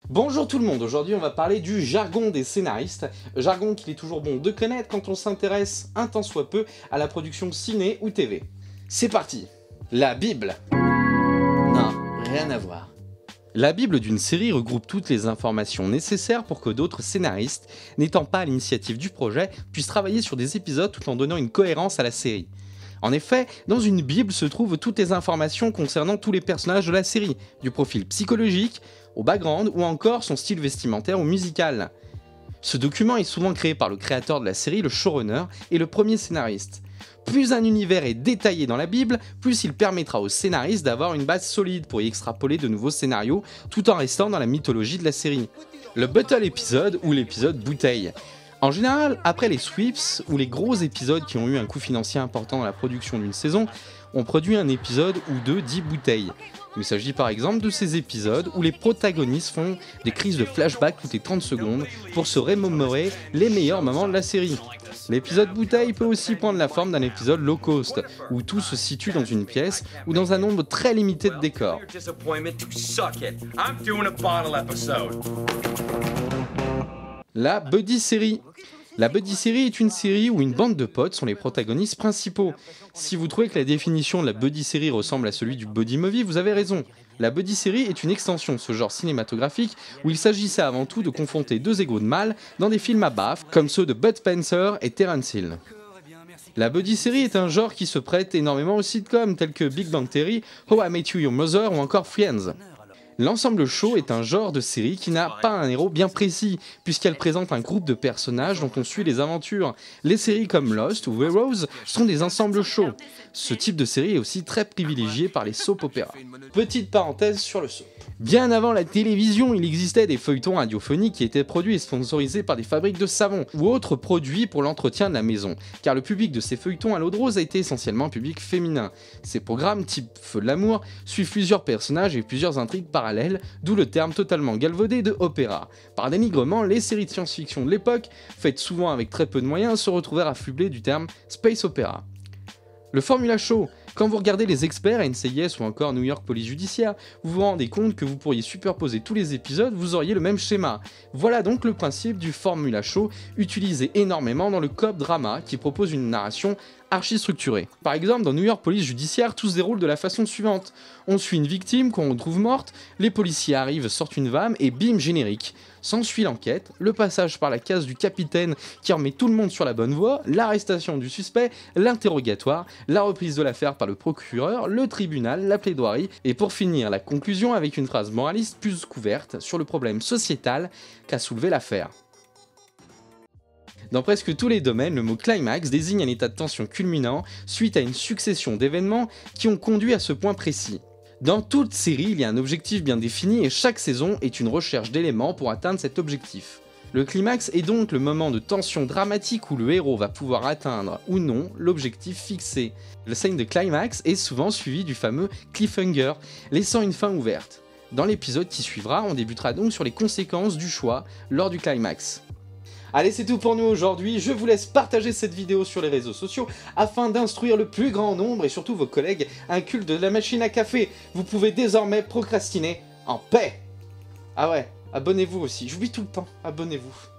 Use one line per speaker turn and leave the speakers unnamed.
Bonjour tout le monde, aujourd'hui on va parler du jargon des scénaristes, jargon qu'il est toujours bon de connaître quand on s'intéresse un tant soit peu à la production ciné ou TV. C'est parti. La Bible. Non, rien à voir. La Bible d'une série regroupe toutes les informations nécessaires pour que d'autres scénaristes, n'étant pas à l'initiative du projet, puissent travailler sur des épisodes tout en donnant une cohérence à la série. En effet, dans une Bible se trouvent toutes les informations concernant tous les personnages de la série, du profil psychologique, au background ou encore son style vestimentaire ou musical. Ce document est souvent créé par le créateur de la série, le showrunner, et le premier scénariste. Plus un univers est détaillé dans la Bible, plus il permettra aux scénaristes d'avoir une base solide pour y extrapoler de nouveaux scénarios tout en restant dans la mythologie de la série. Le Bottle épisode ou l'épisode bouteille. En général, après les sweeps ou les gros épisodes qui ont eu un coût financier important dans la production d'une saison, on produit un épisode ou deux dit bouteille. Il s'agit par exemple de ces épisodes où les protagonistes font des crises de flashback toutes les 30 secondes pour se remémorer les meilleurs moments de la série. L'épisode bouteille peut aussi prendre la forme d'un épisode low cost, où tout se situe dans une pièce ou dans un nombre très limité de décors. La buddy série. La buddy série est une série où une bande de potes sont les protagonistes principaux. Si vous trouvez que la définition de la buddy série ressemble à celui du buddy movie, vous avez raison. La buddy série est une extension de ce genre cinématographique où il s'agissait avant tout de confronter deux égos de mâles dans des films à baffe comme ceux de Bud Spencer et Terence Hill. La buddy série est un genre qui se prête énormément aux sitcoms tels que Big Bang Theory, How I Met Your Mother ou encore Friends. L'ensemble show est un genre de série qui n'a pas un héros bien précis, puisqu'elle présente un groupe de personnages dont on suit les aventures. Les séries comme Lost ou Heroes sont des ensembles shows. Ce type de série est aussi très privilégié par les soap operas. Petite parenthèse sur le soap. Bien avant la télévision, il existait des feuilletons radiophoniques qui étaient produits et sponsorisés par des fabriques de savon ou autres produits pour l'entretien de la maison, car le public de ces feuilletons à l'eau de rose a été essentiellement public féminin. Ces programmes, type Feu de l'amour, suivent plusieurs personnages et plusieurs intrigues parallèles, d'où le terme totalement galvaudé de opéra. Par dénigrement, les séries de science-fiction de l'époque, faites souvent avec très peu de moyens, se retrouvèrent affublées du terme space opéra. Le Formula Show. Quand vous regardez les experts, NCIS ou encore New York Police Judiciaire, vous vous rendez compte que vous pourriez superposer tous les épisodes, vous auriez le même schéma. Voilà donc le principe du Formula Show, utilisé énormément dans le cop drama qui propose une narration archi-structurée. Par exemple, dans New York Police Judiciaire, tout se déroule de la façon suivante. On suit une victime qu'on retrouve morte, les policiers arrivent, sortent une vanne et bim, générique. S'ensuit l'enquête, le passage par la case du capitaine qui remet tout le monde sur la bonne voie, l'arrestation du suspect, l'interrogatoire, la reprise de l'affaire par le procureur, le tribunal, la plaidoirie, et pour finir, la conclusion avec une phrase moraliste plus couverte sur le problème sociétal qu'a soulevé l'affaire. Dans presque tous les domaines, le mot climax désigne un état de tension culminant suite à une succession d'événements qui ont conduit à ce point précis. Dans toute série, il y a un objectif bien défini et chaque saison est une recherche d'éléments pour atteindre cet objectif. Le climax est donc le moment de tension dramatique où le héros va pouvoir atteindre ou non l'objectif fixé. Le scène de climax est souvent suivi du fameux cliffhanger, laissant une fin ouverte. Dans l'épisode qui suivra, on débutera donc sur les conséquences du choix lors du climax. Allez, c'est tout pour nous aujourd'hui, je vous laisse partager cette vidéo sur les réseaux sociaux afin d'instruire le plus grand nombre et surtout vos collègues un culte de la machine à café. Vous pouvez désormais procrastiner en paix. Ah ouais, abonnez-vous aussi, j'oublie tout le temps, abonnez-vous.